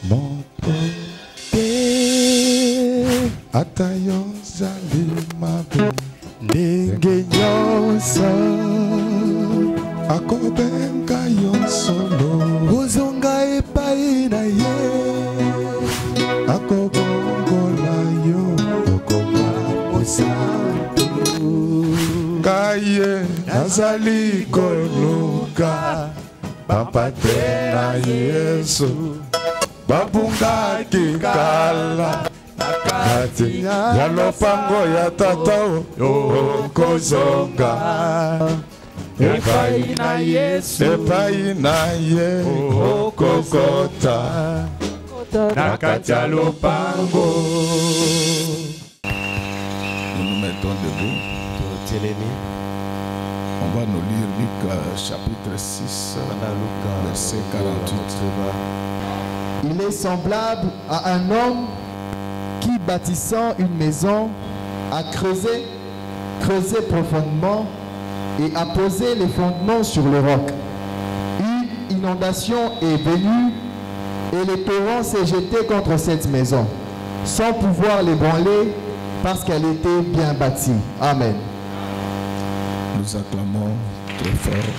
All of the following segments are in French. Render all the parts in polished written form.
motoke atayo zali mabe ndenge nyonso akobenga yo solo ozonga epai na ye akobongola yo okoma mosantu kaye nazali koluka bapate na Yesu babungaki kala kati ya lopango ya tata okozonga epai na Yesu epai na ye okokota na kati ya lopango. Nous nous mettons debout. On va nous lire Luc chapitre 6 verset 48. Il est semblable à un homme qui, bâtissant une maison, a creusé profondément et a posé les fondements sur le roc. Une inondation est venue et le torrent s'est jeté contre cette maison, sans pouvoir l'ébranler parce qu'elle était bien bâtie. Amen. Nous acclamons très fort.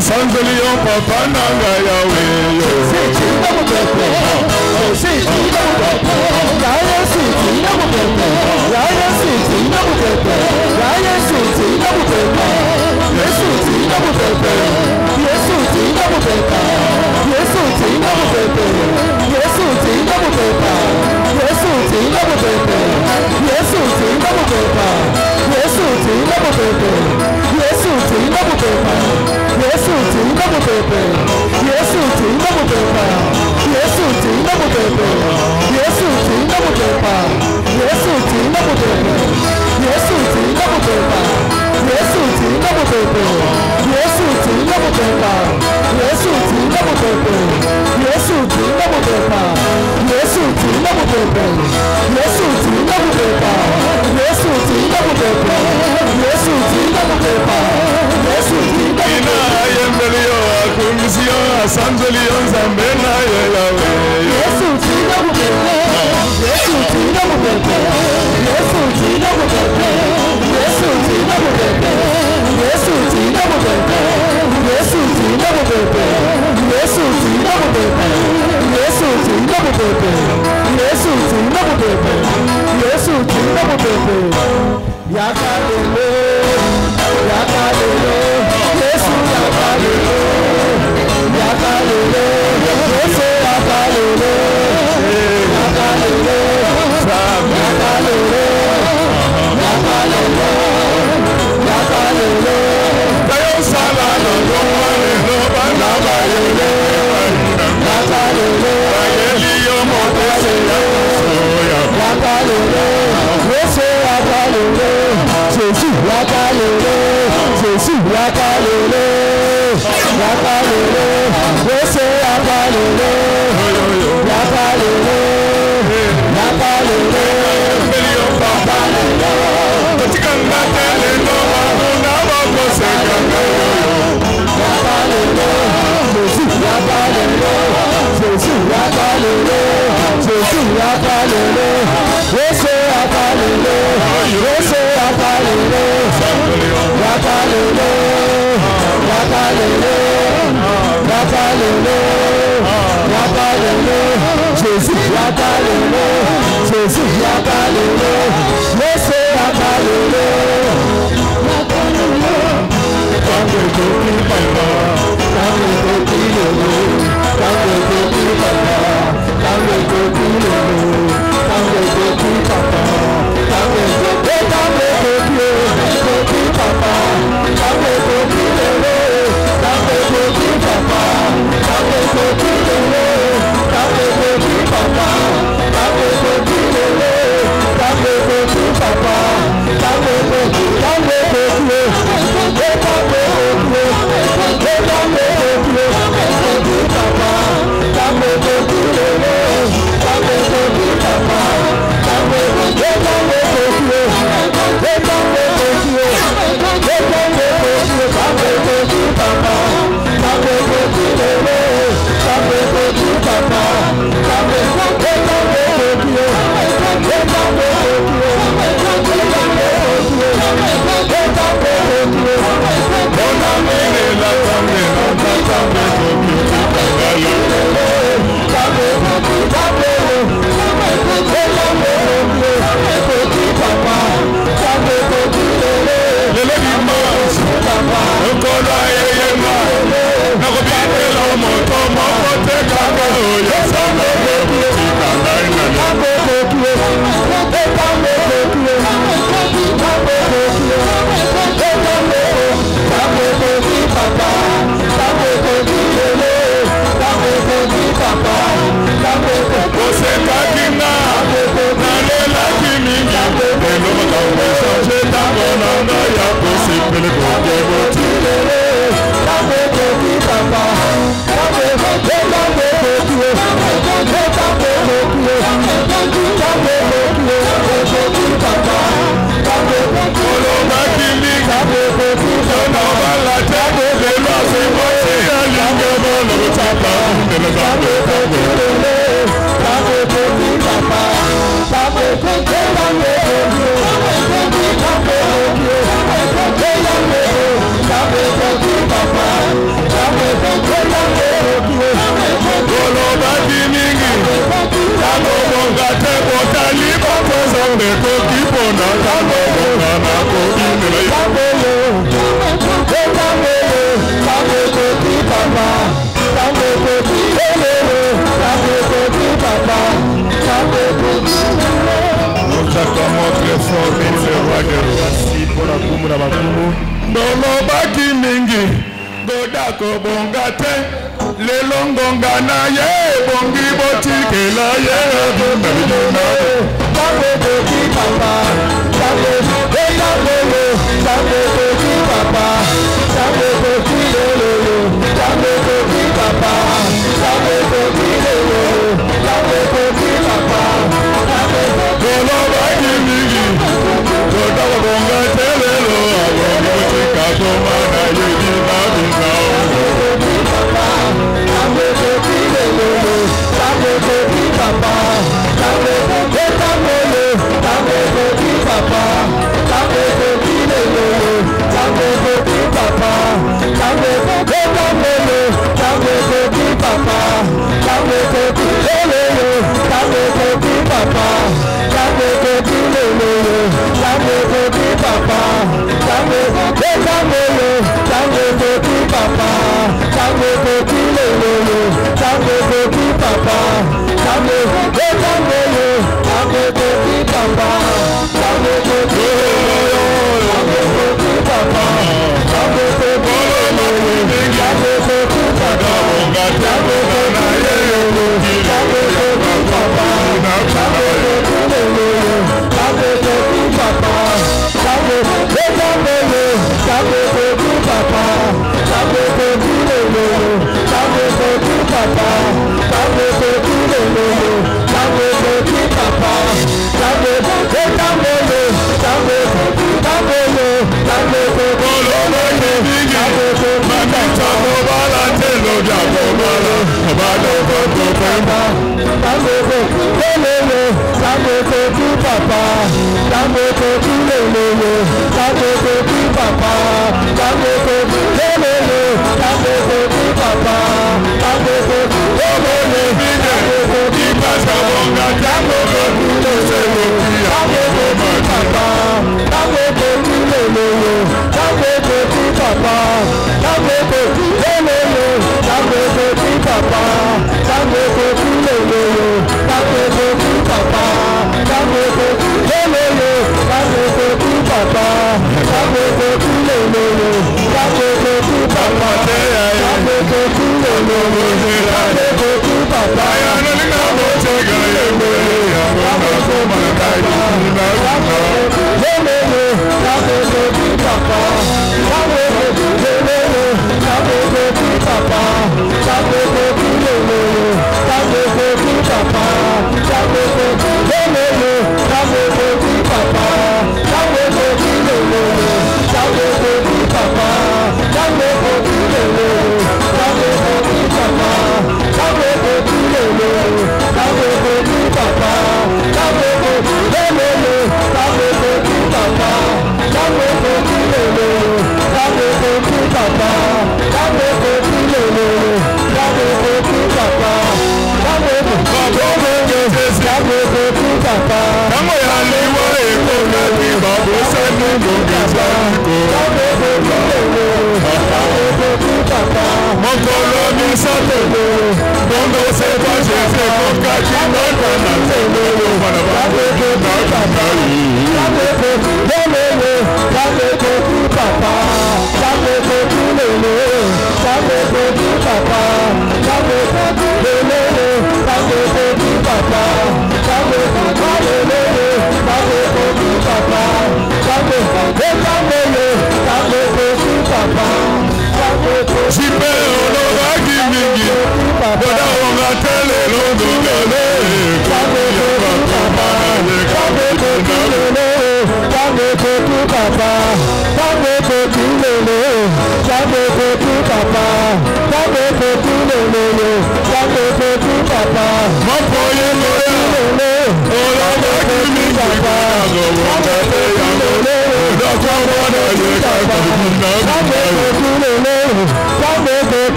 Sanzelion papa nanga yawe yo. bébé. Yesu ti na mo beba. Yesu ti na mo bebe. Yesu ti na mo beba. Yesu ti na mo bebe. Yesu ti na mo beba. Yesu ti na mo bebe. Yesu ti na mo beba. Yesu ti na mo beba. Ina yembelio akumsio asanzelio zambena yelawe. Yesu ti na mo bebe. Yesu ti na mo bebe. Yesu ti na mo bebe. Yesu ti na mo bebe. Yesu ti na mo bebe. Yesu ti na mo bebe. Yesu ti na mo bebe. Yesu ti na mo bebe. Yesu ti na mo bebe. Yesu ti na mo bebe. Yakalele, yakalele. Yesu yakalele, yakalele. Yesu yakalele, yakalele, yakalele, yakalele, yakalele. Tayo sala no gomane no bana bayele. Yakalele, Bayeli omo tese ya soya. yakalele. Yesu yakalele, Jésus yakalele, Jésus yakalele, yakalele. Yesu yakalele, yakalele, yakalele. Yembelio papa. Tikanga tele no na bako sekanga yo. Jésus yakalele, Jésus yakalele, Jésus yakalele. Yesu yakalele, Yesu yakalele, yakalele, yakalele, yakalele, yakalele. Jésus yakalele, Jésus yakalele, Yesu yakalele, yakalele. Kange kopi papa, kange kopi lolo, kange kopi papa, kange kopi lolo, kange kopi papa, kange kopi papa, kange kopi lolo, kange kopi papa, kange kopi lolo, kange kopi papa, kange kopi lolo, kange kopi papa, kange kopi, kange kopi. Nolobaki mingi goda ko bongate lelongonga na ye bongi botikela ye bonabina Papa, Papa, Papa, Papa,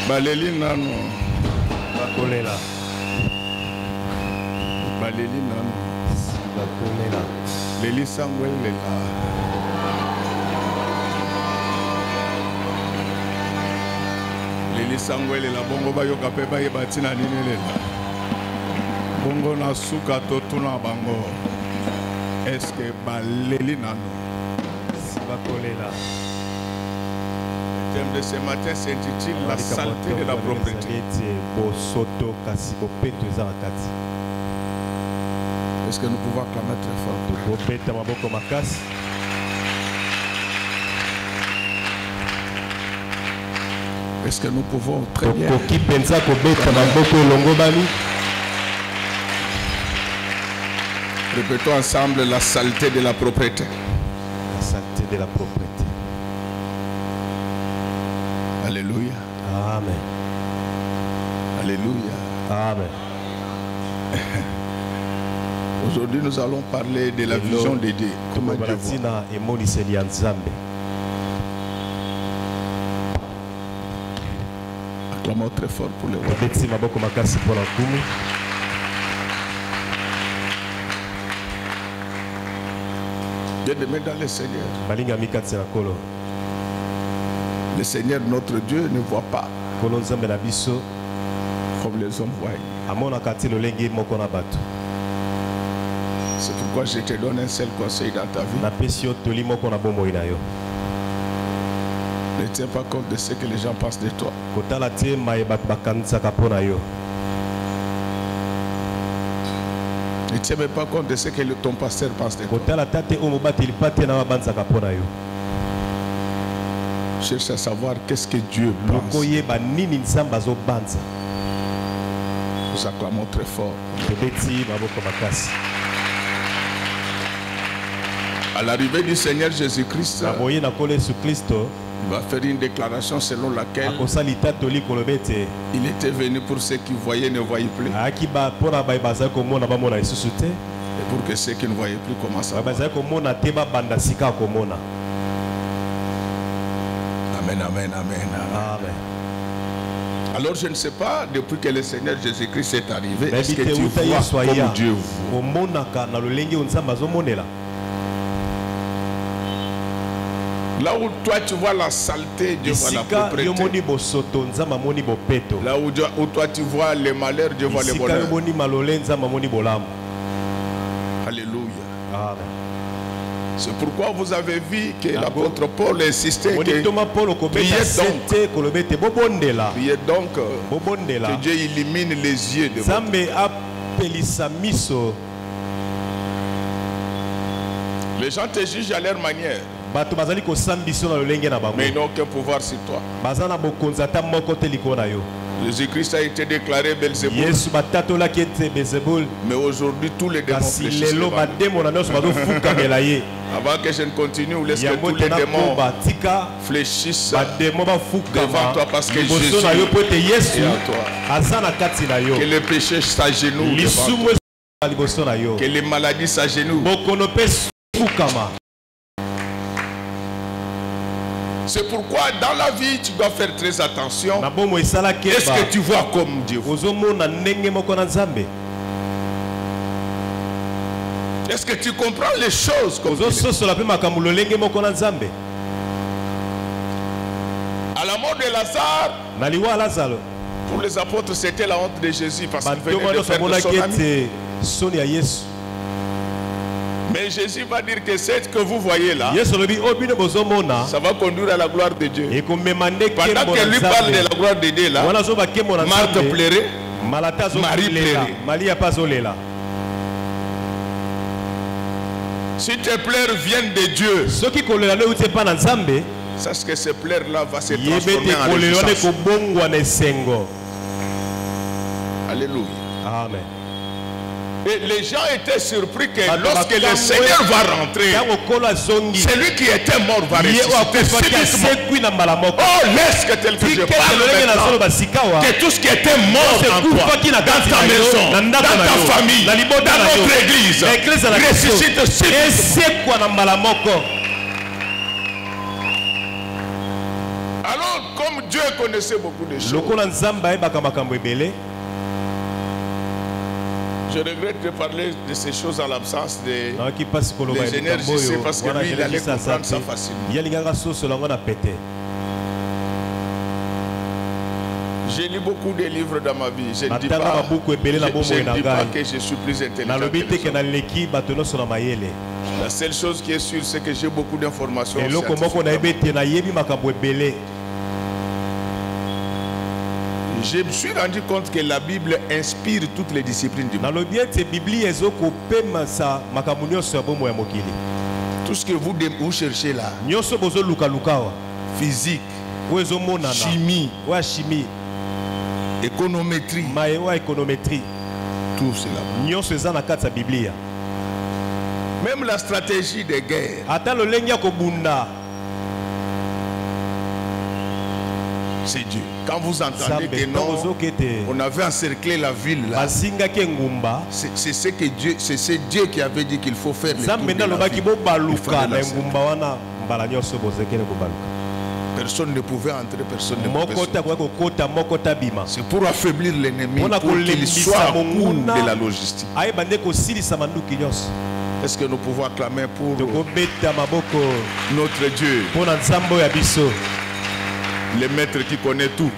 Baleli nano bakolela baleli nano bakolela leli sangwelela leli sangwelela bongo bayoka pe bayeba tina nini lela bongo na suka totuna bango eske baleli nano bakolela thème de ce matin s'intitule La saleté de la propriété. Est-ce que nous pouvons acclamer très fort? Est-ce que nous pouvons très bien répétons ensemble la saleté de la propriété. La saleté de la propriété. Alléluia. Amen. Alléluia. Amen. Aujourd'hui, nous allons parler de la vision de Dieu. Comment Dieu voit. Acclamons très fort pour les rois. Bien-aimés dans le Seigneur. Le Seigneur, notre Dieu, ne voit pas comme les hommes voient. C'est pourquoi je te donne un seul conseil dans ta vie. Ne tiens pas compte de ce que les gens pensent de toi. Ne tiens même pas compte de ce que ton pasteur pense de toi. Cherche à savoir qu'est-ce que Dieu pense. Nous acclamons très fort. À l'arrivée du Seigneur Jésus-Christ, il va faire une déclaration selon laquelle il était venu pour ceux qui voyaient ne voyaient plus. Et pour que ceux qui ne voyaient plus commencent à voir. Amen, amen, amen, amen. Alors je ne sais pas, depuis que le Seigneur Jésus-Christ est arrivé, est-ce que tu vois comme Dieu voit? Là où toi tu vois la saleté, Dieu voit la propriété. Là où toi tu vois les malheurs, Dieu voit les bonheurs. Alléluia. Amen. C'est pourquoi vous avez vu que l'apôtre Paul insistait que priez donc que Dieu illumine les yeux de votre. Les gens te jugent à leur manière, mais ils n'ont aucun pouvoir sur toi. Jésus-Christ a été déclaré Belzéboul. Mais aujourd'hui, tous les démons fléchissent. Avant que je ne continue, laisse que tous les démons fléchissent devant toi parce que Jésus est à toi. Que les péchés s'agenouillent devant toi. Que les maladies s'agenouillent. C'est pourquoi dans la vie tu dois faire très attention. Est-ce que tu vois comme Dieu voit? Est-ce que tu comprends les choses comme Dieu? À la mort de Lazare, pour les apôtres c'était la honte de Jésus parce qu'il venait de faire de son ami. Mais Jésus va dire que ce que vous voyez là, ça va conduire à la gloire de Dieu. Pendant que lui parle de la gloire de Dieu là, Marthe pleurait, Marie pleurait. Si tes pleurs viennent de Dieu, sache que ces pleurs là vont se transformer en réjouissance. Alléluia. Amen. Et les gens étaient surpris que lorsque le Seigneur va rentrer, celui qui était mort va ressusciter subitement. Oh, laisse que tel que je parle maintenant, que tout ce qui était mort en toi, dans ta maison, dans ta famille, dans notre église, ressuscite subitement. Alors, comme Dieu connaissait beaucoup de choses, je regrette de parler de ces choses en l'absence des ingénieurs JC parce que lui, il allait comprendre ça facilement. J'ai lu beaucoup de livres dans ma vie. Je ne dis pas que je suis plus intelligent que les autres. La seule chose qui est sûre, c'est que j'ai beaucoup d'informations. Je me suis rendu compte que la Bible inspire toutes les disciplines du monde. Tout ce que vous cherchez là, physique, chimie, économétrie, tout cela. Même la stratégie des guerres. C'est Dieu. Quand vous entendez que non, on avait encerclé la ville là, c'est ce que Dieu, c'est Dieu qui avait dit qu'il faut faire le tour de la ville. Personne ne pouvait entrer, personne ne pouvait sortir. C'est pour affaiblir l'ennemi, pour qu'il soit à court de la logistique. Est-ce que nous pouvons acclamer pour notre Dieu, le maître qui connaît tout?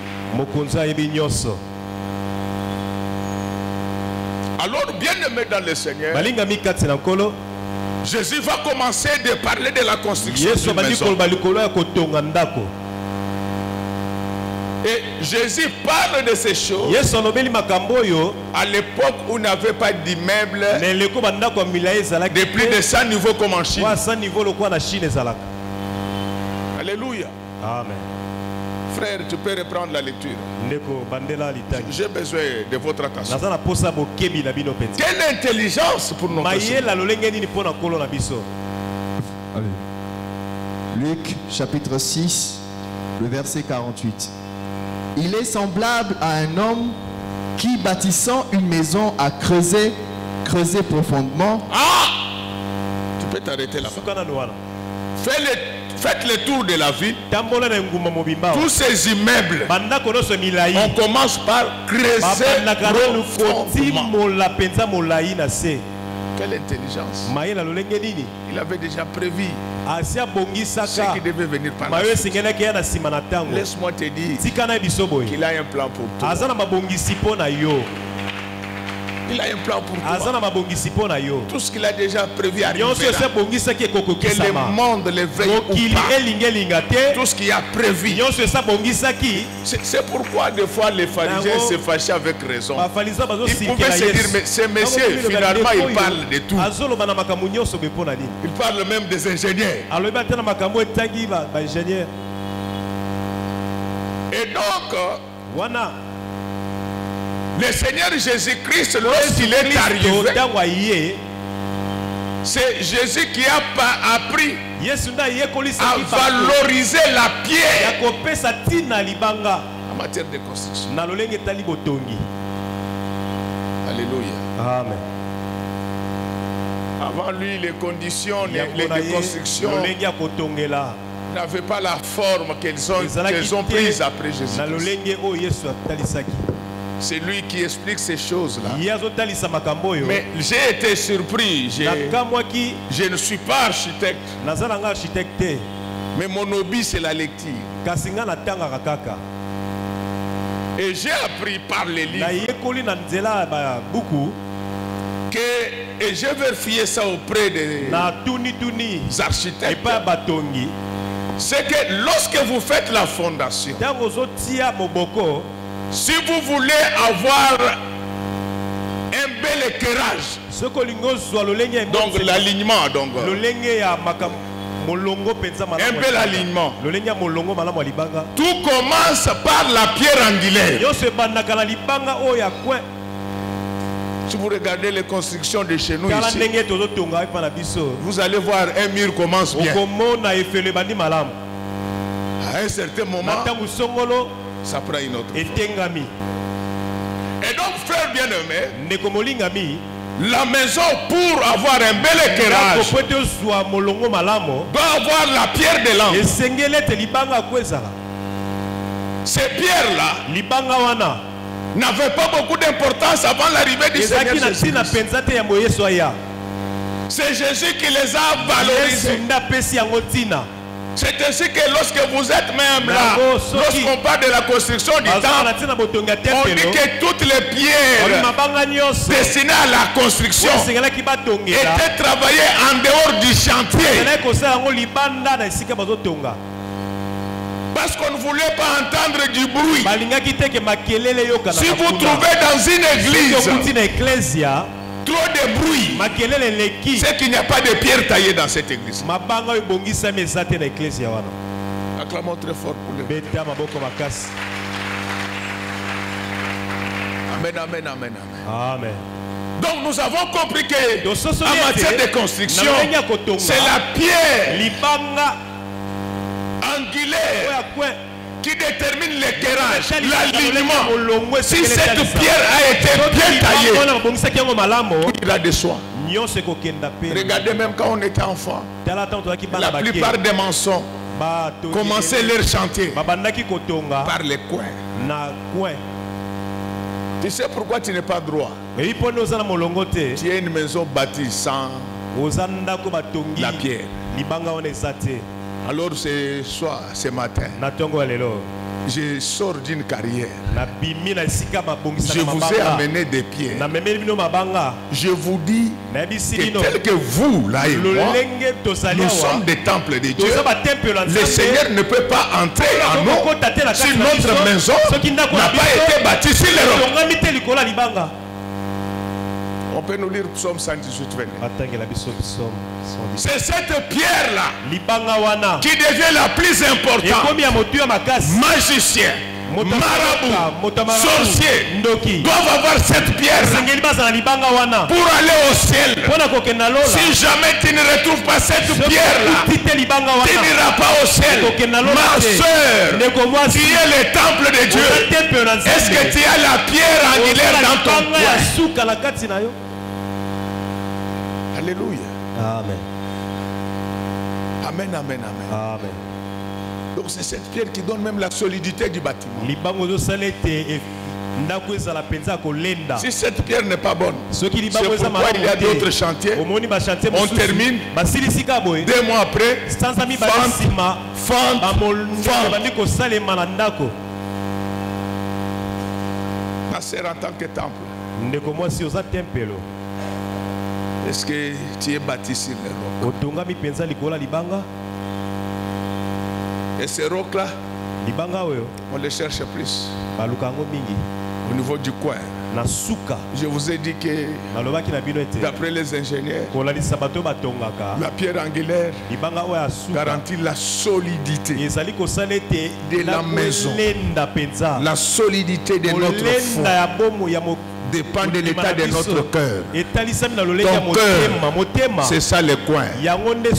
Alors, bien-aimé dans le Seigneur, Jésus va commencer de parler de la construction d'une maison. Et Jésus parle de ces choses à l'époque où il n'y avait pas d'immeuble de plus de 100 niveaux comme en Chine. Alléluia. Amen. Frère, tu peux reprendre la lecture. J'ai besoin de votre attention. Quelle intelligence pour nos personnes. Luc chapitre 6, le verset 48. Il est semblable à un homme qui, bâtissant une maison, a creusé profondément. Ah! Tu peux t'arrêter là-bas. Faites le tour de la ville. Tous ces immeubles, on commence par creuser profondément. Quelle intelligence. Il avait déjà prévu ce qui devait venir par la suite. Laisse-moi te dire qu'il a un plan pour toi. Il a un plan pour toi. Tout ce qu'il a déjà prévu arrivera. Que le monde le veuille ou pas. Tout ce qu'il a prévu. C'est pourquoi des fois les pharisiens se fâchaient avec raison. Ils pouvaient se dire, mais ce monsieur finalement il parle de tout. Il parle même des ingénieurs. Et donc, le Seigneur Jésus-Christ, lorsqu'il est arrivé, c'est Jésus qui a appris à valoriser la pierre en matière de construction. Alléluia. Amen. Avant lui, les conditions de construction n'avaient pas la forme qu'elles ont prise après Jésus. C'est lui qui explique ces choses-là. Mais j'ai été surpris. Je ne suis pas architecte. Mais mon hobby, c'est la lecture. Et j'ai appris par les livres que, et je vérifié ça auprès des architectes, c'est que lorsque vous faites la fondation, si vous voulez avoir un bel éclairage, donc l'alignement, un bel alignement, tout commence par la pierre angulaire. Si vous regardez les constructions de chez nous ici, vous allez voir un mur commence bien. À un certain moment, ça prend une autre. Et donc, frère bien-aimé, la maison, pour avoir un bel éclairage, doit avoir la pierre de l'angle. Ces pierres-là n'avaient pas beaucoup d'importance avant l'arrivée du Seigneur Jésus. C'est Jésus qui les a valorisés. C'est ainsi que lorsque vous êtes même là, lorsqu'on parle de la construction du temple, on dit que toutes les pierres destinées à la construction étaient travaillées en dehors du chantier. Parce qu'on ne voulait pas entendre du bruit. Si vous trouvez dans une église trop de bruit, c'est qu'il n'y a pas de pierre taillée dans cette église. Acclamons très fort pour le Amen, amen, amen, amen. Donc nous avons compris que en matière de construction, c'est la pierre angulaire qui détermine l'éclairage, l'alignement. Si cette pierre a été bien taillée, il ira de soi. Regardez, même quand on était enfant, la plupart des maçons commençaient leur chantier par les coins. Tu sais pourquoi tu n'es pas droit? Tu as une maison bâtie sans la pierre. Alors ce matin, je sors d'une carrière. Je vous ai amené des pierres. Je vous dis que tel que vous, là et moi, nous sommes des temples de Dieu. Le Seigneur ne peut pas entrer en nous si notre maison n'a pas été bâtie sur les rocs. On peut nous lire Psaume 118, 29. C'est cette pierre-là qui devient la plus importante. Magicien, marabout, sorcier doivent avoir cette pierre pour aller au ciel. Si jamais tu ne retrouves pas cette pierre-là, tu n'iras pas au ciel. Ma soeur, tu es le temple de Dieu. Est-ce que tu as la pierre angulaire dans ton coin? Alléluia. Amen. Amen, amen, amen. Amen. Donc c'est cette pierre qui donne même la solidité du bâtiment. Si cette pierre n'est pas bonne, c'est pourquoi il y a d'autres chantiers. On termine, 2 mois après, fente. Ma sœur, en tant que temple, est-ce que tu es bâti sur les rocs? Et ces rocs-là, on les cherche plus au niveau du coin. Je vous ai dit que d'après les ingénieurs, la pierre angulaire garantit la solidité de la maison. La solidité de notre foi dépend de l'état de notre cœur. Ton cœur, c'est ça le coin.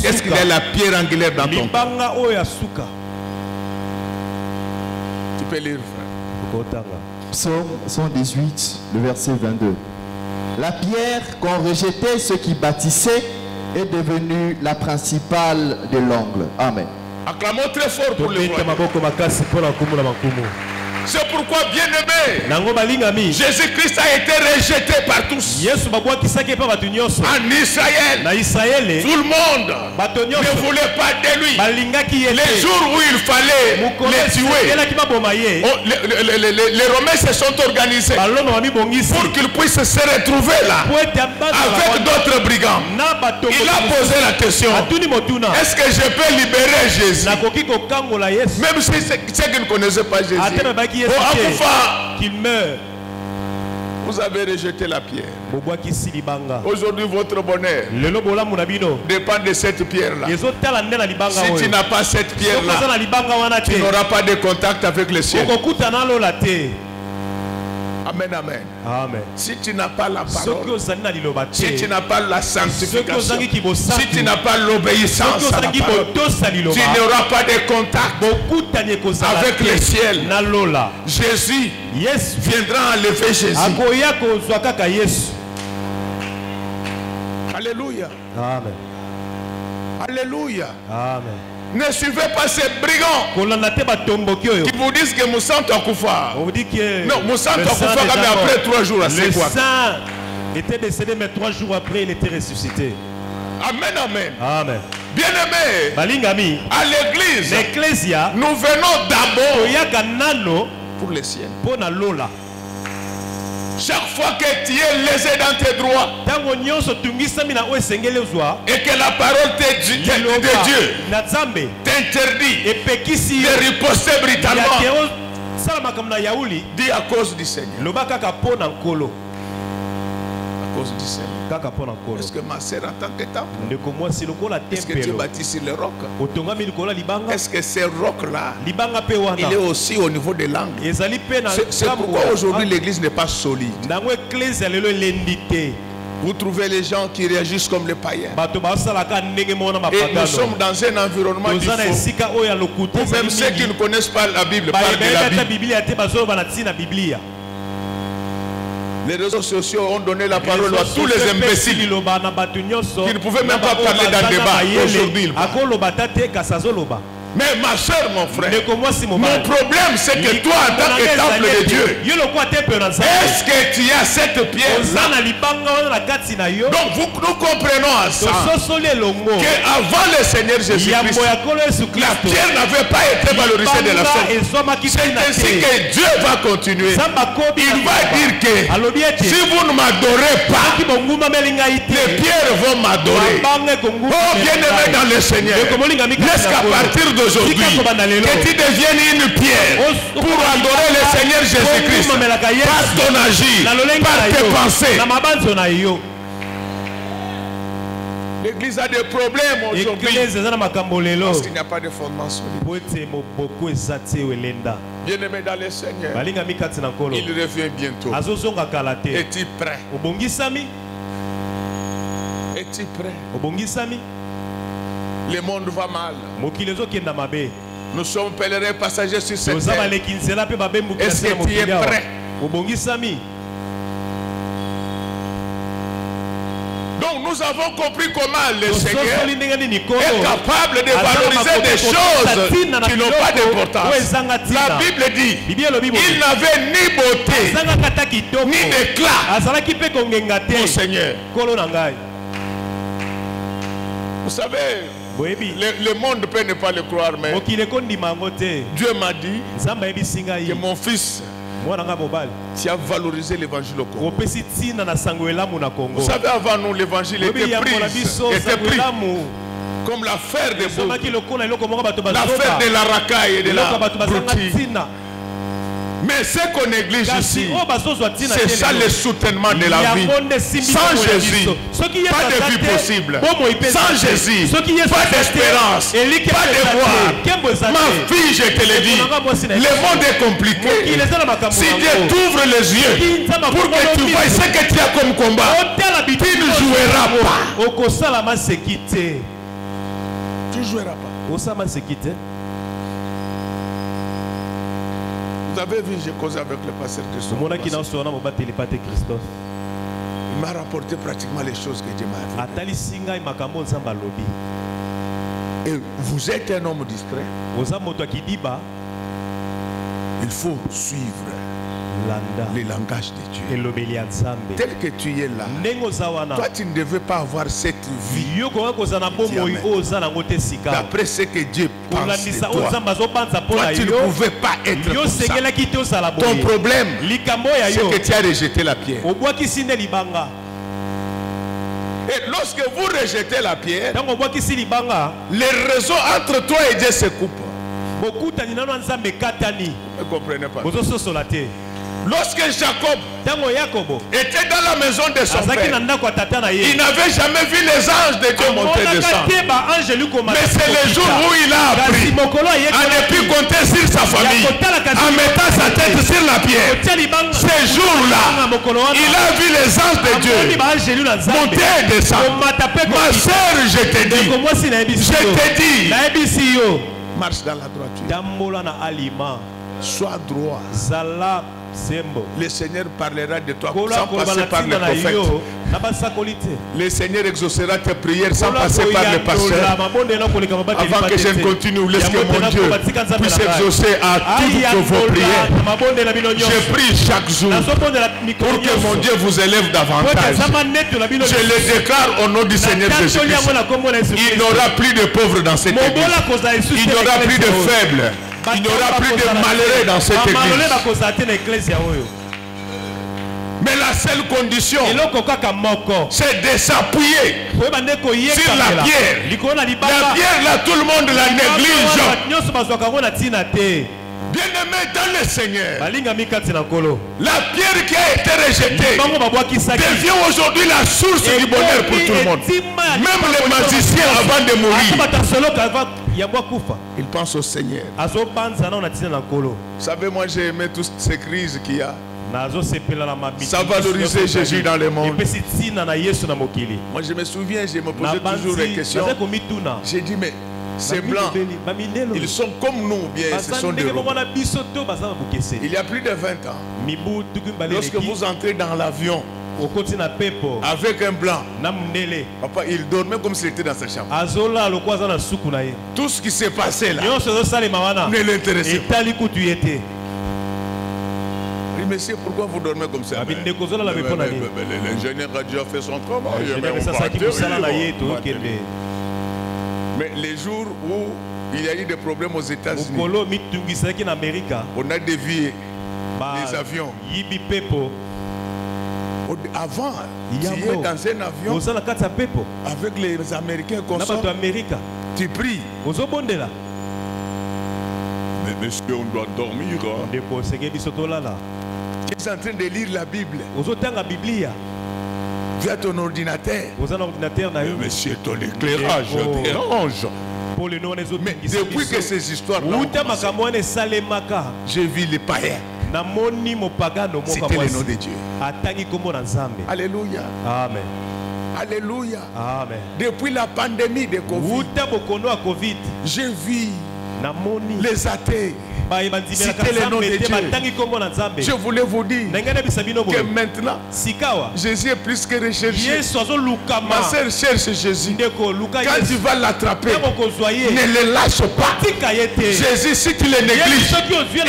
Est-ce qu'il y a la pierre angulaire dans ton cœur? Tu peux lire, frère. Psaume 118, le verset 22. La pierre qu'ont rejeté ceux qui bâtissaient est devenue la principale de l'angle. Amen. Acclamons très fort pour le roi. C'est pourquoi, bien-aimé, Jésus-Christ a été rejeté par tous. En Israël, tout le monde ne voulait pas de lui. Les jours où il fallait les tuer, les Romains se sont organisés pour qu'ils puissent se retrouver là avec d'autres brigands. Il a posé la question: est-ce que je peux libérer Jésus? Même si ceux qui ne connaissaient pas Jésus, qu'il meurt. Vous avez rejeté la pierre. Aujourd'hui, votre bonheur dépend de cette pierre-là. Si tu n'as pas cette pierre-là, tu n'auras pas de contact avec le ciel. Amen, amen. Amen. Si tu n'as pas la parole, si tu n'as pas la sanctification, si tu n'as pas l'obéissance à la parole, tu n'auras pas de contact avec le ciel. Jésus viendra enlever Jésus. Alléluia. Amen. Alléluia. Amen. Ne suivez pas ces brigands qui vous disent que Moussa Akoufa. Non, Moussa Akoufa, mais après 3 jours, c'est quoi? Le saint était décédé, mais 3 jours après, il était ressuscité. Amen, amen. Amen. Bien-aimé, à l'église, nous venons d'abord pour le ciel. Chaque fois que tu es lésé dans tes droits et que la parole de Dieu interdit de riposter brutalement, dis à cause du Seigneur. À cause du Seigneur. Est-ce que ma sœur, en tant que temple, est-ce que tu bâtis sur le roc? Est-ce que ces rocs-là, il est aussi au niveau des langues? C'est pourquoi aujourd'hui l'église n'est pas solide. Vous trouvez les gens qui réagissent comme les païens. Et nous sommes dans un environnement du faux. Ou même ceux qui ne connaissent pas la Bible parlent de la Bible. Les réseaux sociaux ont donné la parole à tous les imbéciles qui ne pouvaient même pas parler dans le débat aujourd'hui. Mais ma soeur, mon frère, mon problème c'est que toi, en tant que temple de Dieu, est-ce que tu as cette pierre-là? Donc nous comprenons ensemble qu'avant le Seigneur Jésus-Christ, la pierre n'avait pas été valorisée de la sorte. C'est ainsi que Dieu va continuer. Il va dire que si vous ne m'adorez pas, les pierres vont m'adorer. Oh, bien-aimé dans le Seigneur, laisse qu'à partir d'aujourd'hui, que tu deviennes une pierre pour adorer le Seigneur Jésus-Christ par ton agir, par tes pensées. L'église a des problèmes aujourd'hui parce qu'il n'y a pas de fondement solide. Bien-aimé dans le Seigneur, il revient bientôt. Es-tu prêt? Es-tu prêt? Le monde va mal. Nous sommes pèlerins passagers sur cette terre. Est-ce que tu es prêt? Donc nous avons compris comment le Seigneur est capable de valoriser des choses qui n'ont pas d'importance. La Bible dit il n'avait ni beauté ni d'éclat au Seigneur. Vous savez, le monde peut ne pas le croire, mais Dieu m'a dit que mon fils, tu as valorisé l'évangile au Congo. Vous savez, avant nous, l'évangile était pris comme l'affaire des beaux, l'affaire de la racaille et de la broutille. Mais ce qu'on néglige ici, c'est ça le soutènement de la vie. Sans Jésus, pas de vie possible. Sans Jésus, pas d'espérance, pas d'espoir. Ma fille, je te le dis, le monde est compliqué. Si Dieu t'ouvre les yeux pour que tu vois ce que tu as comme combat, tu ne joueras pas. Tu ne joueras pas. Vous avez vu, j'ai causé avec le pasteur Christophe. Il m'a rapporté pratiquement les choses que Dieu m'a fait. Et vous êtes un homme discret. Il faut suivre le langage de Dieu. Tel que tu es là, toi tu ne devais pas avoir cette vie d'après ce que Dieu pense de toi. Toi tu ne pouvais pas être comme ça. Ton problème, c'est que tu as rejeté la pierre. Et lorsque vous rejetez la pierre, les réseaux entre toi et Dieu se coupent. Vous ne comprenez pas. Lorsque Jacob était dans la maison de son père, il n'avait jamais vu les anges de Dieu monter et descendre. Mais c'est le jour où il a appris à ne plus compter sur sa famille, en mettant sa tête sur la pierre. Ce jour-là, il a vu les anges de Dieu monter et descendre. Ma soeur, je te dis, marche dans la droiture. Sois droit. Le Seigneur parlera de toi sans passer par les prophètes. Le Seigneur exaucera tes prières sans passer par les pasteurs. Avant que je ne continue, laisse que mon Dieu puisse exaucer à toutes vos prières. Je prie chaque jour pour que mon Dieu vous élève davantage. Je le déclare au nom du Seigneur Jésus-Christ. Il n'y aura plus de pauvres dans cette église. Il n'y aura plus de faibles. Il n'y aura plus de malheureux dans cette église. Mais la seule condition, c'est de s'appuyer sur la pierre. La pierre, là, tout le monde la néglige. Bien-aimé dans le Seigneur, la pierre qui a été rejetée devient aujourd'hui la source du bonheur pour tout le monde. Même les magiciens avant de mourir, ils pensent au Seigneur. Vous savez, moi j'ai aimé toutes ces crises qu'il y a. Ça valorisait Jésus dans le monde. Moi je me souviens, je me posais toujours des questions. J'ai dit, mais ces blancs, ils sont comme nous, bien, ce sont des robots. Il y a plus de 20 ans, lorsque vous entrez dans l'avion avec un blanc, papa, il dormait comme s'il était dans sa chambre. Tout ce qui s'est passé là ne l'intéressait pas. Monsieur, pourquoi vous dormez comme ça? L'ingénieur a déjà fait son travail. Mais les jours où il y a eu des problèmes aux États-Unis, on a dévié les avions. Avant, tu es dans un avion avec les Américains comme ça, tu pries. Mais monsieur, on doit dormir. Tu es en train de lire la Bible via ton ordinateur. Mais monsieur, ton éclairage dérange. Mais depuis que ces histoires j'ai vu les païens. C'était le nom de Dieu. Alléluia. Amen. Alléluia. Amen. Depuis la pandémie de Covid, j'ai vu les athées. C'était le nom de Dieu. Je voulais vous dire que maintenant, Jésus est plus que recherché. Ma soeur cherche Jésus. Quand tu vas l'attraper, ne le lâche pas. Jésus, si tu le négliges,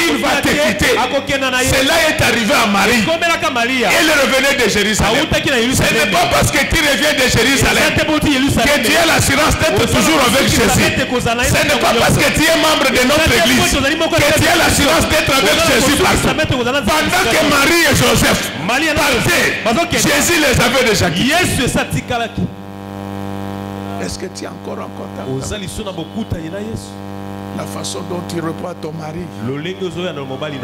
il va te quitter. Cela est arrivé à Marie. Elle revenait de Jérusalem. Ce n'est pas parce que tu reviens de Jérusalem que tu as l'assurance d'être toujours avec Jésus. Ce n'est pas parce que tu es membre de notre église que tu as l'assurance d'être avec Jésus partout. Pendant que Marie et Joseph partaient, Jésus les avait déjà quittés. Est-ce que tu es encore en contact? La façon dont tu reprends ton mari,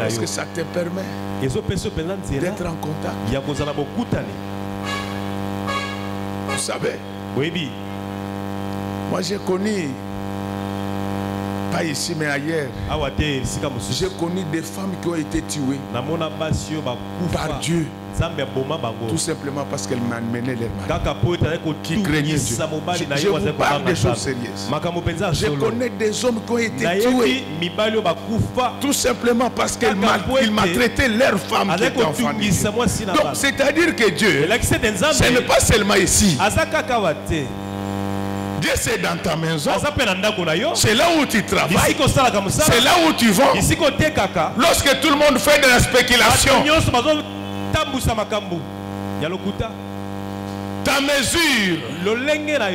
est-ce que ça te permet d'être en contact? Vous savez, moi j'ai connu, pas ici mais ailleurs, j'ai connu des femmes qui ont été tuées par Dieu, tout simplement parce qu'elles m'amenaient leur mari qui craignait Dieu. Je vous parle des choses sérieuses. Je connais des hommes qui ont été tués tout simplement parce qu'ils maltraitaient leur femme qui était en famille. Donc c'est-à-dire que Dieu, ce n'est pas seulement ici. Dieu, c'est dans ta maison. C'est là où tu travailles. C'est là où tu vends. Lorsque tout le monde fait de la spéculation, ta mesure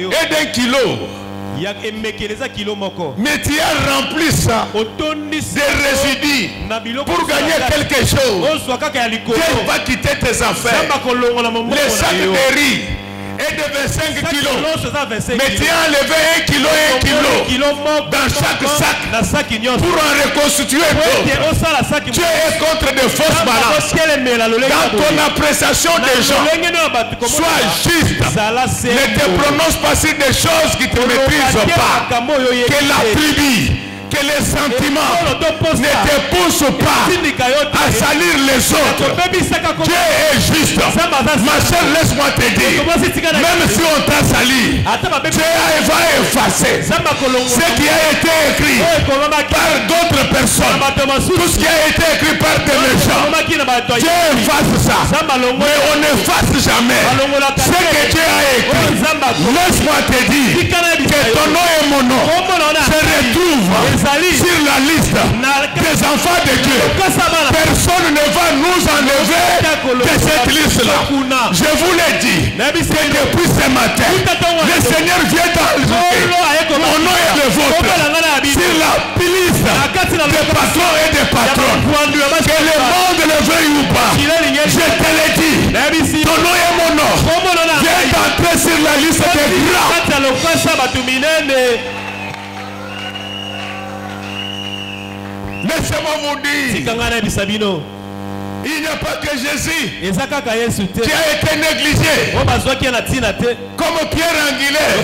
est d'1 kilo. Mais tu as rempli ça de résidus pour gagner quelque chose. Dieu va quitter tes affaires. Les sacs de riz est de 25 kilos. Mais tu as enlevé 1 kilo et 1 kilo dans chaque sac pour en reconstituer d'autres. Dieu est contre de fausses balances. Dans ton appréciation des gens, sois juste. Ne te prononce pas sur des choses qui ne te maîtrisent pas. Que la tribu, que les sentiments ne te poussent pas à salir les autres. Dieu est juste. Ma soeur, laisse-moi te dire, même si on t'a sali, Dieu va effacer ce qui a été écrit par d'autres personnes. Tout ce qui a été écrit par des méchants, Dieu efface ça. Mais on n'efface jamais ce que Dieu a écrit. Laisse-moi te dire que ton nom et mon nom se retrouvent sur la liste des enfants de Dieu. Personne ne va nous enlever de cette liste-là. Je vous l'ai dit, que depuis ce matin, le Seigneur vient d'ajouter mon nom et le vôtre sur la liste des patrons et des patronnes. Que le monde le veuille ou pas, je te l'ai dit, ton nom est mon nom. Viens d'entrer sur la liste des grands. Laissez-moi vous dire. Il n'y a pas que Jésus qui a été négligé. Comme Pierre angulaire.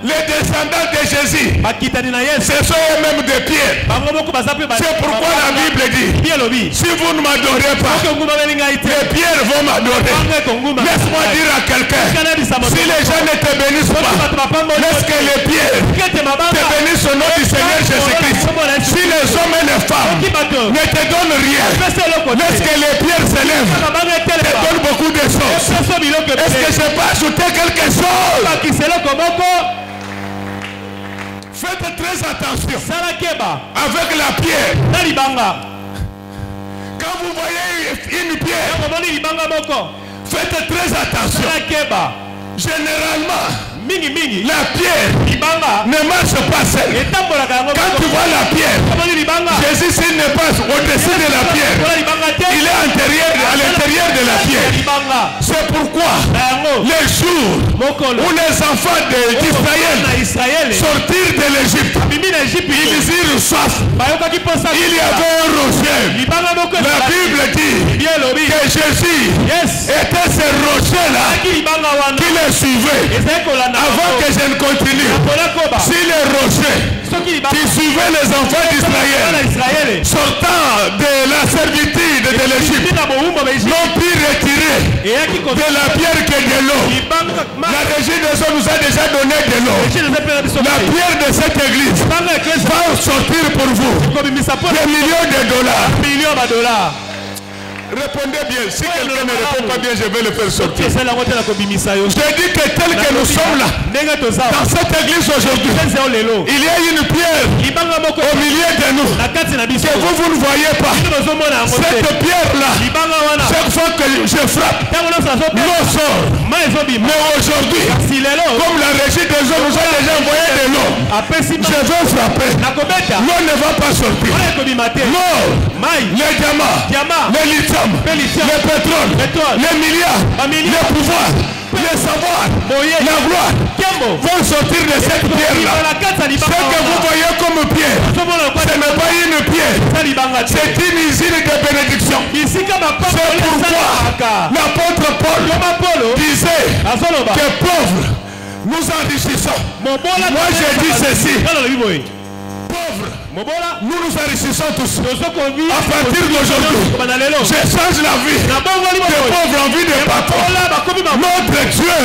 Les descendants de Jésus, ce sont eux-mêmes des pierres. C'est pourquoi la Bible dit, si vous ne m'adorez pas, les pierres vont m'adorer. Laisse-moi dire à quelqu'un, si les gens ne te bénissent pas, laisse que les pierres te bénissent au nom du Seigneur Jésus-Christ. Si les hommes et les femmes ne te donnent rien, laisse que les pierres s'élèvent, te donnent beaucoup de choses. Est-ce que je peux ajouter quelque chose? Faites très attention avec la pierre. Quand vous voyez une pierre, faites très attention. Généralement, la pierre ne marche pas seule. Quand tu vois la pierre, Jésus s'il ne passe au-dessus de la pierre, il est à l'intérieur de la pierre. C'est pourquoi les jours où les enfants d'Israël sortirent de l'Égypte, ils eurent soif. Il y avait un rocher. La Bible dit que Jésus était ce rocher-là qui les suivait. Avant que je ne continue, si les rochers qui suivaient les enfants d'Israël sortant de la servitude de l'Égypte n'ont pu retirer de la pierre que de l'eau, la régie des eaux nous a déjà donné de l'eau. La pierre de cette église va sortir pour vous des millions de dollars. Répondez bien. Si quelqu'un ne répond pas bien, je vais le faire sortir. Je dis que tel que nous sommes là, dans cette église aujourd'hui, il y a une pierre au milieu de nous que vous ne voyez pas. Cette pierre-là, chaque fois que je frappe, l'eau sort. Mais aujourd'hui, comme la régie des eaux nous a déjà envoyé de l'eau, je veux frapper. L'eau ne va pas sortir. L'eau, les diamants, les lithium, le pétrole, les milliards, le pouvoir, le savoir, la gloire vont sortir de cette pierre-là. Ce que vous voyez comme pierre, ce n'est pas une pierre, c'est une usine de bénédiction. C'est pourquoi l'apôtre Paul disait que pauvres, nous enrichissons. Moi j'ai dit ceci. Pauvres, nous nous enrichissons tous. À partir d'aujourd'hui, je change la vie de pauvre en vie de patron. Notre Dieu,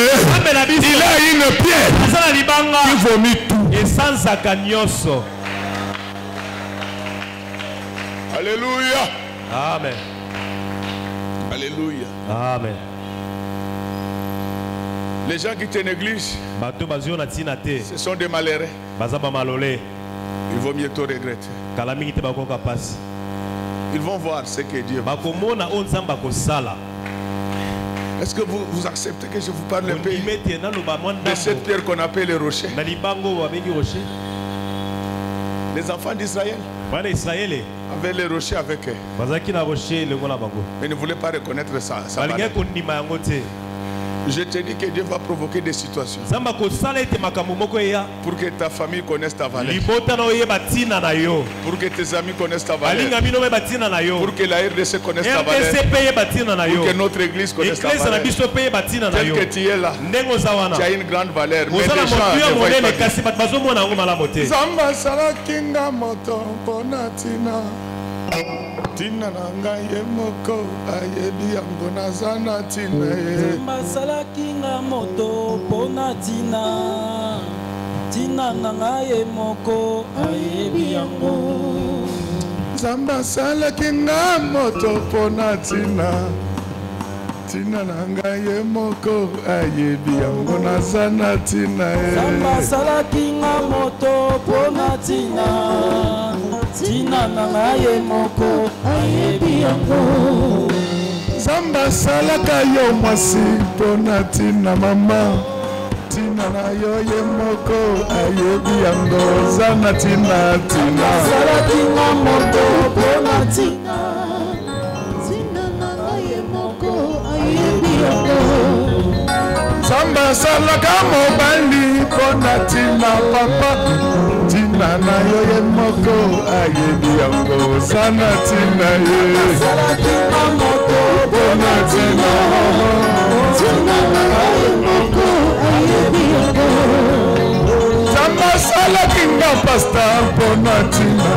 il a une pierre qui vomit tout. Alléluia. Amen. Alléluia. Amen. Les gens qui te négligent, ce sont des malheureux. Il vaut mieux te regretter. Ils vont voir ce que Dieu va faire. Est-ce que vous acceptez que je vous parle un peu de cette pierre qu'on appelle le rocher? Les enfants d'Israël avaient le rocher avec eux. Mais ils ne voulaient pas reconnaître ça. Je te dis que Dieu va provoquer des situations pour que ta famille connaisse ta valeur, pour que tes amis connaissent ta valeur, pour que la RDC connaisse ta valeur, pour que notre église connaisse ta valeur. Tel que tu es là, tu as une grande valeur. Mais les gens ne voient pas. Tina nanga yemoko ayebi yango nazana tina masala kinga moto pona tina tina nanga yemoko ayebi yango zamba sala kinga moto pona tina tina nanga yemoko ayebi yango nazana tina zamba sala kinga moto pona tina tina nanga yemoko ayebi yango zamba salaka yo mwasi pona tina mama tina na yo yemoko ayebi yango zana tina tina salaki nga moto pona tina tina nanga yemoko Zamba salaka mobali pona tina papa tina na yo ye moko ayebi yango sana tina ye salaka moko pona tina tina na yo moko ayebi yango Zamba salaki nga pasta pona tina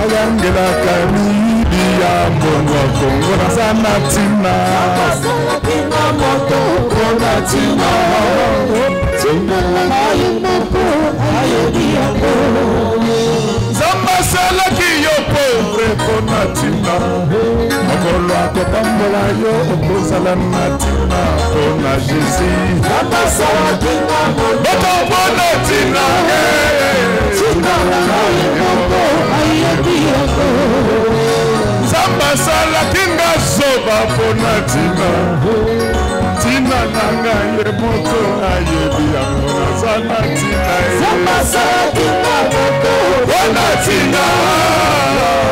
ayangela kamidi ya mbongo kongo na sana tina salaki nga moto pona tina tina na yo moko ayebi yango Zamba salaki yo pauvre pona tina mokolo akotambola yo okozala na tina pona Jésus Zamba salaki nga moto pona tina tina na yo moko ayebi yango Zamba salaki nga zoba pona tina tina nanga ye moko ayebi yango nazana tina Zamba salaki nga moto pona tina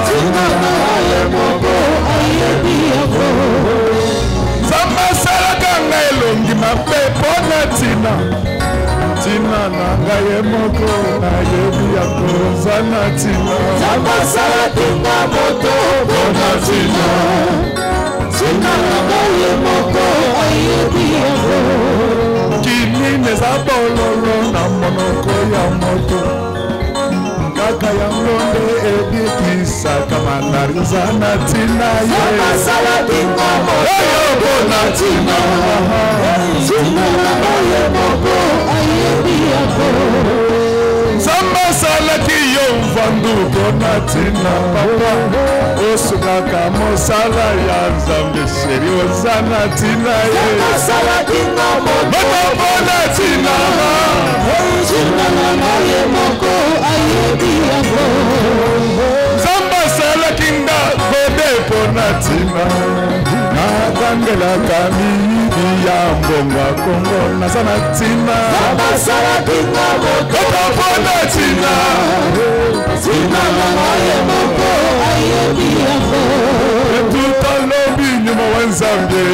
tina nanga ye moko ayebi yango Zamba salaka nga elongi mabe pona tina tina nanga ye moko ayebi yango nazana tina Zamba salaki nga moto pona tina tina nanga ye moko ayebi yango kinini eza bololo na monoko ya moto kaka yango nde ebikisaka malari eza na tina ye salaki nga moto pona tina tina nanga ye moko ayebi yango Zamba salaki yo mvandu pona tina papa osungaka mosala ya Nzambe sheri ozana tina ye salaki nga moto pona tina tina nanga ye moko ayebi yango Zamba salaki nga gode pona tina nakangelaka midi ya mbongo kongo nazana tina Zamba salaki nga moto pona tina tina nanga ye moko ayebi yango etuta lobi nyuma wa Nzambe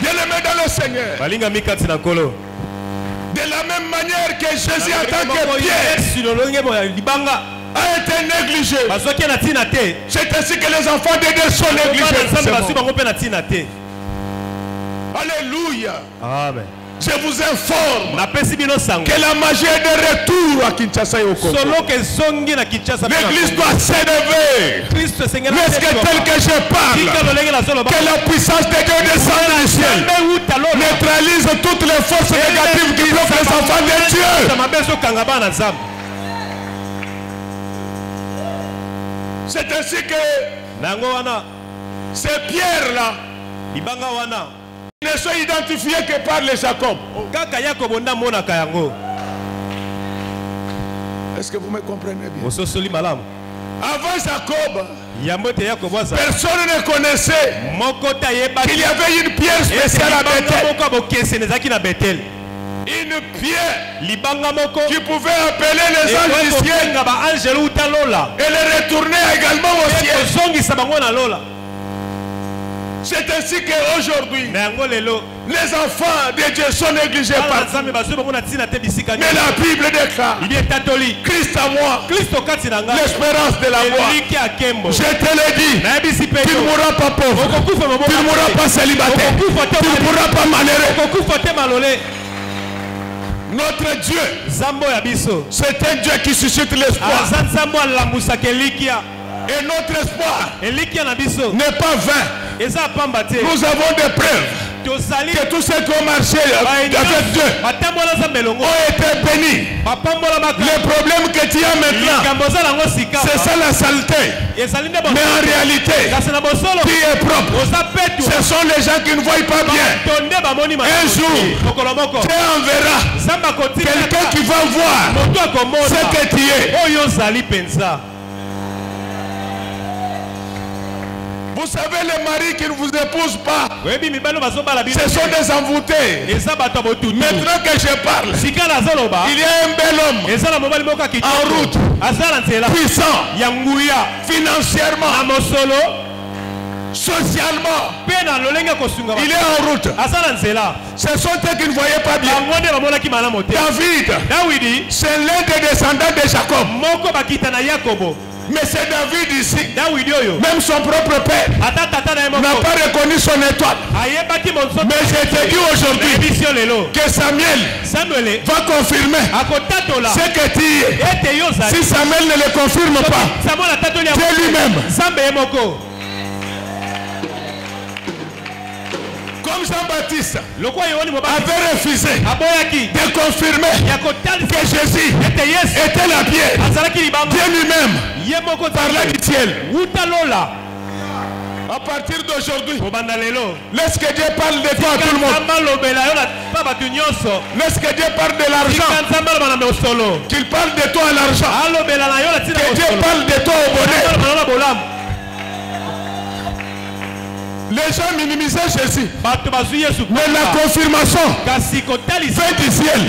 Bien-aimé dans le Seigneur. De la même manière que Jésus en tant que Pierre a été négligé, c'est ainsi que les enfants de Dieu sont négligés. Alléluia. Amen. Je vous informe que la magie est de retour à Kinshasa et au Congo. L'église doit s'élever. Est-ce que tel que je parle, que la puissance de Dieu descende du ciel, neutralise toutes les forces négatives qui bloquent les enfants de Dieu. C'est ainsi que ces pierres-là ne sont identifiés que par les Jacob. Est-ce que vous me comprenez bien? Avant Jacob, personne ne connaissait qu'il y avait une pierre spéciale à Bethel. Une pierre qui pouvait appeler les anges du ciel et les retourner également au ciel. C'est ainsi qu'aujourd'hui, les enfants de Dieu sont négligés partout. Mais la Bible déclare, Christ à moi, l'espérance de la voix. Je te l'ai dit, tu ne mourras pas pauvre, tu ne mourras pas célibataire, tu ne mourras pas malheureux. Notre Dieu, c'est un Dieu qui suscite l'espoir. Et notre espoir n'est pas vain. Nous avons des preuves que tous ceux qui ont marché avec Dieu ont été bénis. Le problème que tu as maintenant, c'est ça la saleté. Mais en réalité, qui est propre, ce sont les gens qui ne voient pas bien. Un jour, Dieu enverra quelqu'un qui va voir ce que tu es. Vous savez, les maris qui ne vous épousent pas, ce sont des envoûtés. Maintenant que je parle, il y a un bel homme en route, puissant, financièrement, socialement, il est en route. Ce sont eux qui ne voyaient pas bien. David, c'est l'un des descendants de Jacob. Mais c'est David ici, même son propre père n'a pas reconnu son étoile. Mais je te dis aujourd'hui que Samuel va confirmer ce que tu es. Si Samuel ne le confirme pas, c'est lui-même. Comme Jean-Baptiste avait refusé de confirmer que Jésus était la pierre, Dieu lui-même parlait du ciel. À partir d'aujourd'hui, laisse que Dieu parle de toi à tout le monde. Laisse que Dieu parle de l'argent, qu'il parle de toi à l'argent, que Dieu parle de toi au bonheur. Les gens minimisaient Jésus. Mais la confirmation vient du ciel.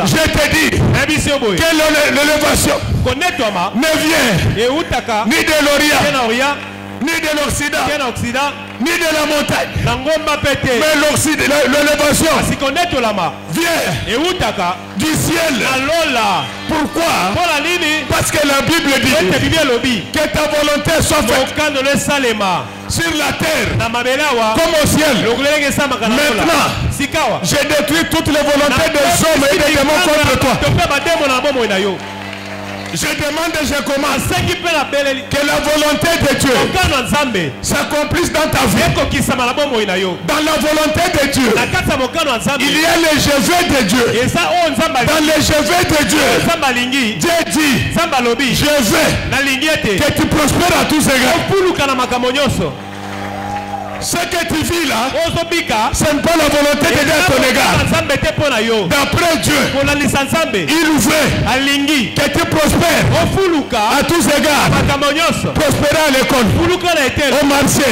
Je te dis que l'élévation ne vient ni de l'Orient, ni de l'Occident, ni de la montagne. Mais l'élévation vient du ciel. Pourquoi? Parce que la Bible dit que ta volonté soit faite sur la terre comme au ciel. Maintenant, j'ai détruit toutes les volontés des hommes et des démons contre toi. Je demande et je commence que la volonté de Dieu s'accomplisse dans ta vie. Dans la volonté de Dieu, il y a le je veux de Dieu. Dans le je veux de Dieu, Dieu dit je veux que tu prospères à tous égards. Ce que tu vis là, ce n'est pas la volonté de Dieu à ton égard. D'après Dieu, il veut que tu prospères à tous égards. Prospérer à l'école, au marché,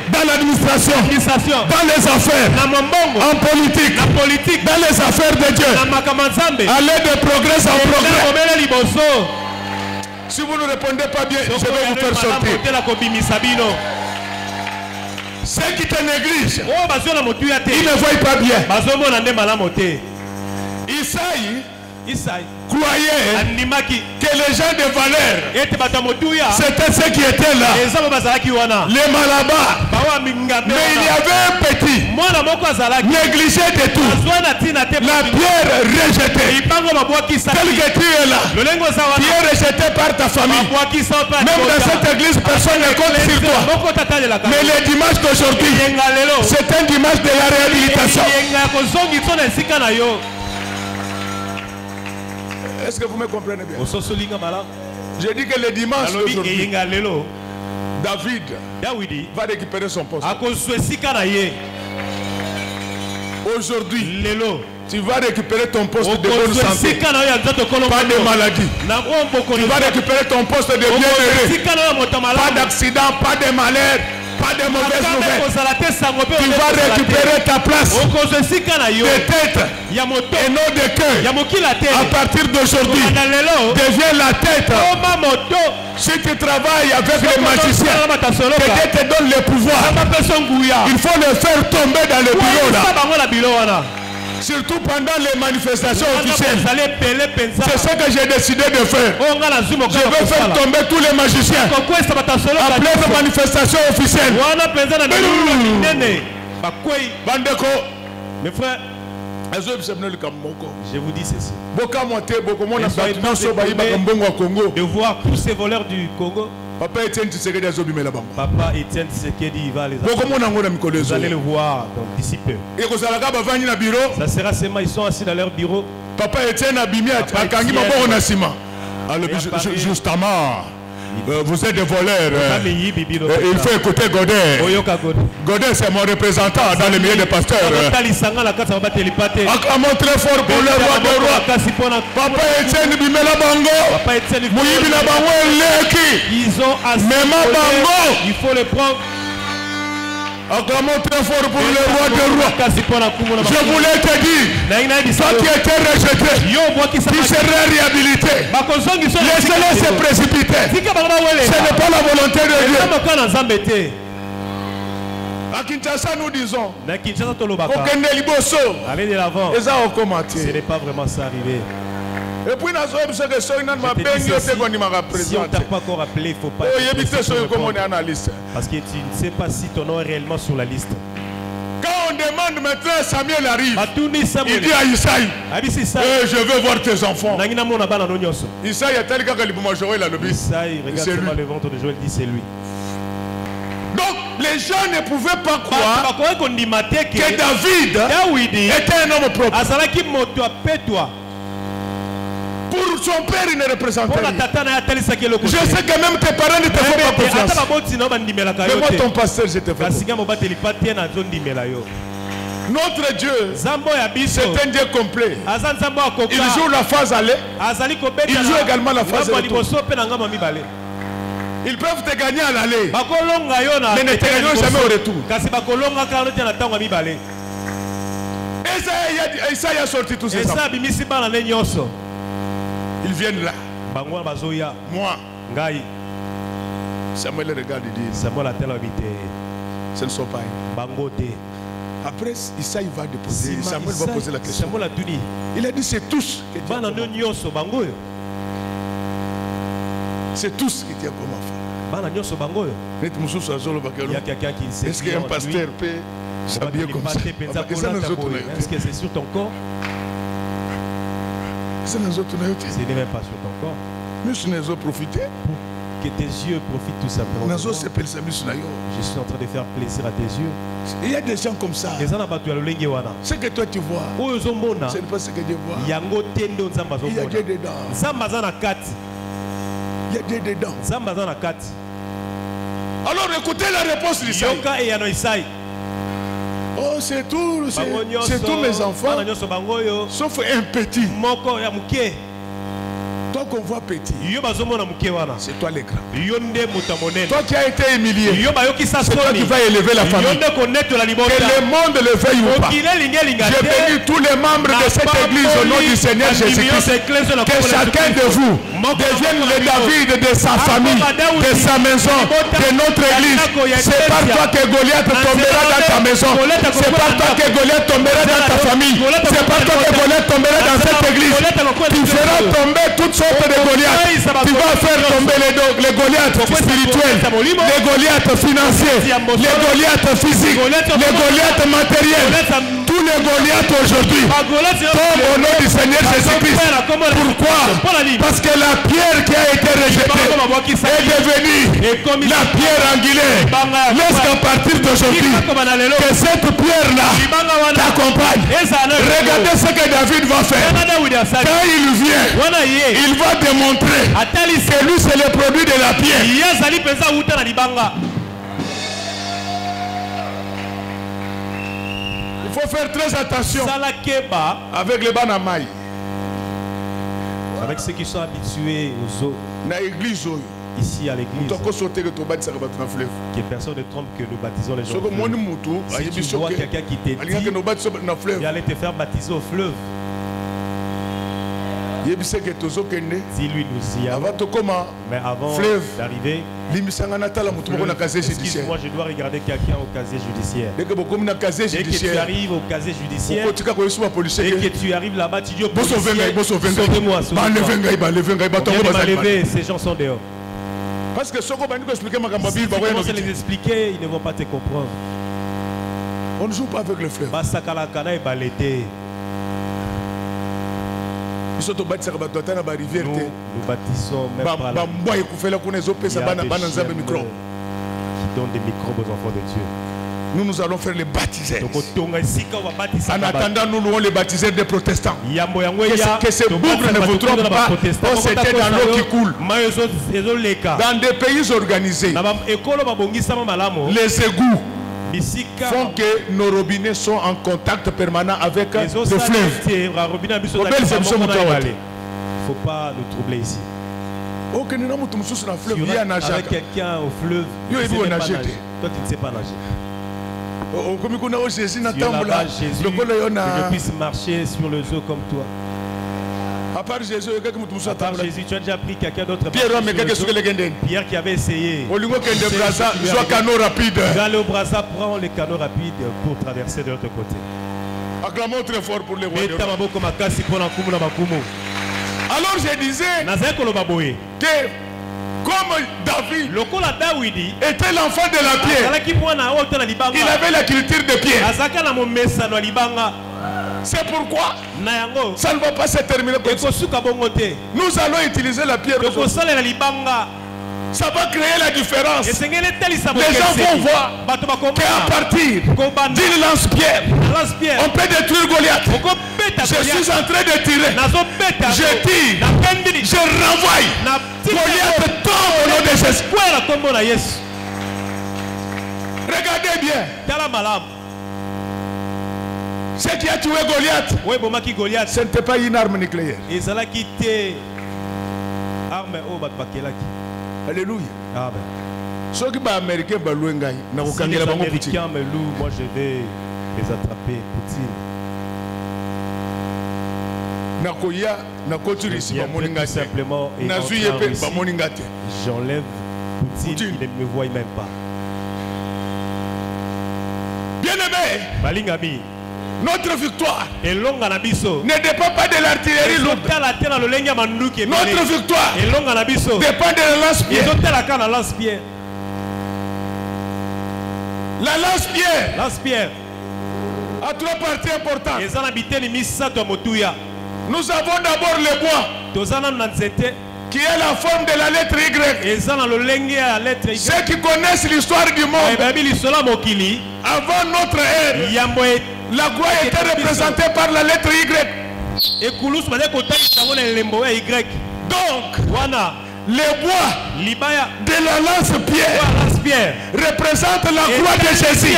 dans l'administration, dans les affaires, en politique, dans les affaires de Dieu. Aller de progrès en progrès. Si vous ne répondez pas bien, je vais vous faire sortir. Ceux qui te négligent, ils ne voient pas bien. Isaïe croyait que les gens de valeur, c'était ceux qui étaient là, les malabars. Mais il y avait un petit négligé de tout, la pierre rejetée, tel que tu es là, tu es rejeté par ta famille. Même dans cette église, personne ne compte sur toi. Mais le dimanche d'aujourd'hui, c'est un dimanche de la réhabilitation. Est-ce que vous me comprenez bien? Je dis que le dimanche d'aujourd'hui, David va récupérer son poste. Aujourd'hui, tu vas récupérer ton poste de bonne santé, pas de maladie. Tu vas récupérer ton poste de bien-heureux, pas d'accident, pas de malheur, pas de mauvaises nouvelles. Tu vas récupérer ta place de tête et non de cœur. À partir d'aujourd'hui, deviens la tête. Si tu travailles avec les magiciens, quelqu'un te donne le pouvoir. Il faut le faire tomber dans le bureau là. Surtout pendant les manifestations officielles. C'est ce que j'ai décidé de faire. Je veux faire tomber tous les magiciens. Après les manifestations officielles. Mes frères, je vous dis ceci. De voir tous ces voleurs du Congo. Papa Etienne Tshisekedi il va les appeler. Vous allez le voir d'ici peu. Ça sera seulement, ils sont assis dans leur bureau. Papa Etienne justement. Vous êtes des voleurs. Il faut écouter Godet. Godet, c'est mon représentant dans le milieu des pasteurs. Acclamons très fort pour le roi des rois. Papa Etienne Bimela Bango. Mouyibila Bango Leki. Ils ont assez. Il faut le prendre. Acclamons très fort pour le roi des rois. Je voulais te dire, toi qui étais rejeté, tu serais réhabilité. Laissez-les se précipiter. Ce n'est pas la volonté de Dieu. À Kinshasa, nous disons, allez de l'avant. Ce n'est pas vraiment ça arrivé. Et puis, si on ne t'a pas encore appelé, il ne faut pas. Parce que tu ne sais pas si ton nom est réellement sur la liste. Quand on demande maintenant, Samuel arrive. Il dit à Isaïe, je veux voir tes enfants. Isaïe a tel que Joël a le bis. Isaïe regarde seulement le ventre de Joël, dit c'est lui. Donc les gens ne pouvaient pas croire que David était un homme propre. Pour son père, il ne représentait rien. Je sais que même tes parents ne te font pas confiance. Mais moi, ton pasteur, je te fais confiance. Notre Dieu, c'est un Dieu complet. Il joue la phase aller. Il joue également la phase retour. Ils peuvent te gagner à l'aller, mais ne te gagneront jamais au retour. Esaïe a sorti tous ces enfants. Ils viennent là. Moi, Samuel regarde et dit, ce ne sont pas eux. Après, Isaïe va déposer. Samuel va poser la question. Il a dit, c'est tous qui tiennent comment. C'est tous qui tiennent comment faire. Il y a quelqu'un qui sait. Est-ce qu'un pasteur peut s'habiller comme ça? Est-ce que c'est sur ton corps? Ce n'est même pas sur ton corps. Mais je n'ai pas profité. Que tes yeux profitent tout simplement. Je suis en train de faire plaisir à tes yeux. Il y a des gens comme ça. Ce que toi tu vois, ce n'est pas ce que Dieu voit. Il y a Dieu dedans. Il y a Dieu dedans. Alors écoutez la réponse d'Isaïe. Oh, c'est tous mes enfants, sauf un petit. Toi qu'on voit petit, c'est toi les grands. Toi qui as été humilié, c'est toi qui vas élever la famille. Que le monde le veuille ou pas. J'ai béni tous les membres de cette église au nom du Seigneur Jésus-Christ. Que chacun de vous devienne le David de sa famille, de sa maison, de notre église. C'est par toi que Goliath tombera dans ta maison. C'est par toi que Goliath tombera dans ta famille. C'est par toi que Goliath tombera dans cette église. Tu feras tomber toutes sortes de Goliath. Tu vas faire tomber les Goliaths spirituels, les Goliaths financiers, les Goliaths physiques, les Goliaths matériels. Tous les Goliaths aujourd'hui tombent au nom du Seigneur Jésus-Christ. Pourquoi? Parce que la pierre qui a été rejetée est devenue la pierre angulaire. Laisse qu'à partir d'aujourd'hui, que cette pierre-là t'accompagne. Regardez ce que David va faire. Quand il vient, il va démontrer que lui c'est le produit de la pierre. Il faut faire très attention avec les banamaï. Avec ceux qui sont habitués aux eaux. Ici à l'église, que personne ne trompe que nous baptisons les gens. Si tu vois quelqu'un qui te dit il allait te faire baptiser au fleuve, dis-lui nous y allons. Mais avant d'arriver, excuse-moi, je dois regarder quelqu'un au casier judiciaire. Dès que tu arrives au casier judiciaire et que tu arrives là-bas, tu dis au policier, sauvez-moi, sauvez-moi. Ces gens sont dehors. Parce que si tu commences à les expliquer, ils ne vont pas te comprendre. On ne joue pas avec le fleuve. Nous baptisons même pas là. Qui donne des microbes aux enfants de Dieu. Nous allons faire les baptiseurs. En attendant, nous louons les baptiseurs des protestants. Que ces bougres ne vous trompent pas. C'était dans l'eau qui coule. Dans des pays organisés, les égouts font que nos robinets sont en contact permanent avec le fleuve. Il ne faut pas nous troubler ici. Avec quelqu'un au fleuve, toi tu ne sais pas nager. Jésus, que je puisse marcher sur le zoo comme toi. À part Jésus, tu as déjà pris quelqu'un d'autre. Pierre qui avait essayé. Dans le Brazza, prend les canaux rapides pour traverser de l'autre côté. Acclamons très fort pour les rois. Alors je disais que comme David était l'enfant de la pierre, il avait la culture de pierre. C'est pourquoi ça ne va pas se terminer comme ça. Nous allons utiliser la pierre. Ça va créer la différence. Les gens vont voir qu'à partir d'une lance-pierre, on peut détruire Goliath. Je suis en train de tirer. Je tire. Je renvoie. Goliath tombe au nom de Jésus. Regardez bien. Ce qui a tué Goliath, ce n'était pas une arme nucléaire. Alléluia. Amen. Ceux qui sont américains, si les Américains me louent, moi je vais les attraper. Poutine. Simplement et j'enlève Poutine, il ne me voit même pas. Bien-aimé, notre victoire ne dépend pas de l'artillerie lourde. Notre victoire dépend de la lance-pierre. La lance-pierre a trois parties importantes. Nous avons d'abord le bois qui est la forme de la lettre Y. Ceux qui connaissent l'histoire du monde, avant notre ère, la croix était représentée par la lettre Y. Donc, le bois de la lance-pierre représente la croix de Jésus.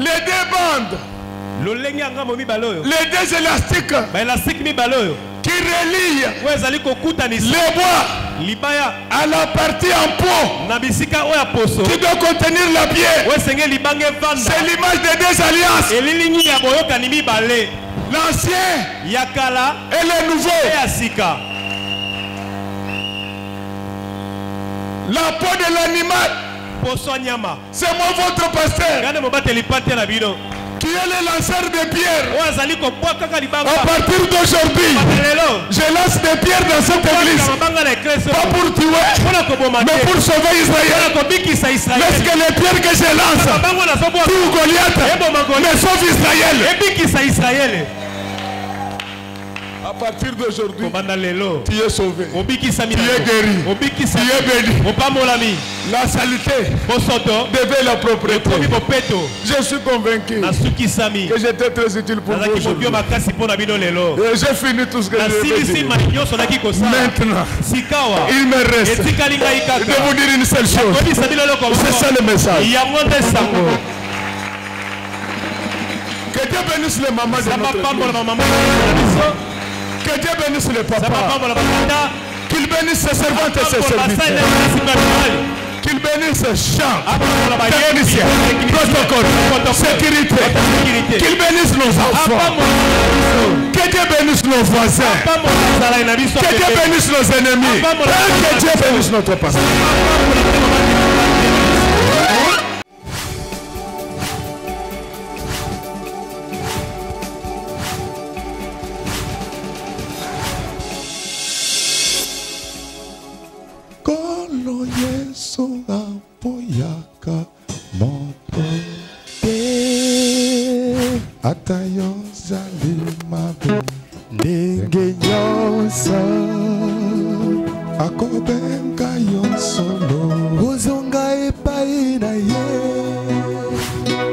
Les deux bandes Les deux élastiques qui relient le bois à la partie en pot qui doit contenir la pierre. C'est l'image des deux alliances. L'ancien et le nouveau. La peau de l'animal, c'est moi votre pasteur qui est le lanceur de pierres. À partir d'aujourd'hui, je lance des pierres dans cette église, pas pour tuer, mais pour sauver Israël. Lorsque les pierres que je lance tuent Goliath, mais sauve Israël. À partir d'aujourd'hui, tu es sauvé, tu es guéri, tu es béni. La saleté devait la propreté. Je suis convaincu que j'étais très utile pour vous aujourd'hui. Et j'ai fini tout ce que je veux dire. Maintenant, il me reste de vous dire une seule chose. C'est ça le message. Que Dieu bénisse les mamans de notre église. Que Dieu bénisse les papas. Qu'il bénisse ses servantes et ses serviteurs. Qu'il bénisse chants, techniciens, protocole, sécurité. Qu'il bénisse nos enfants. Que Dieu bénisse nos voisins. Que Dieu bénisse nos ennemis. Et que Dieu bénisse notre pasteur. Kolo Yesu apoyaka moto te atayo zali mabe ndenge nyonso akobenga yo solo ozonga epai na ye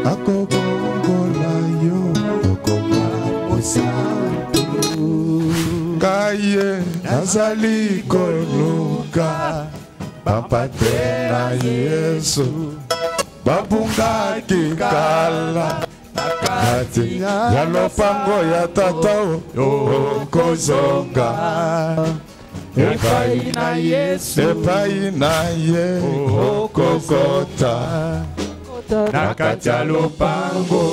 akobongola yo okoma mosantu kaye nazali koluka Bapate na Yesu babungaki kala nakati ya lopango ya tata okozonga epai na ye okokota nakati ya lopango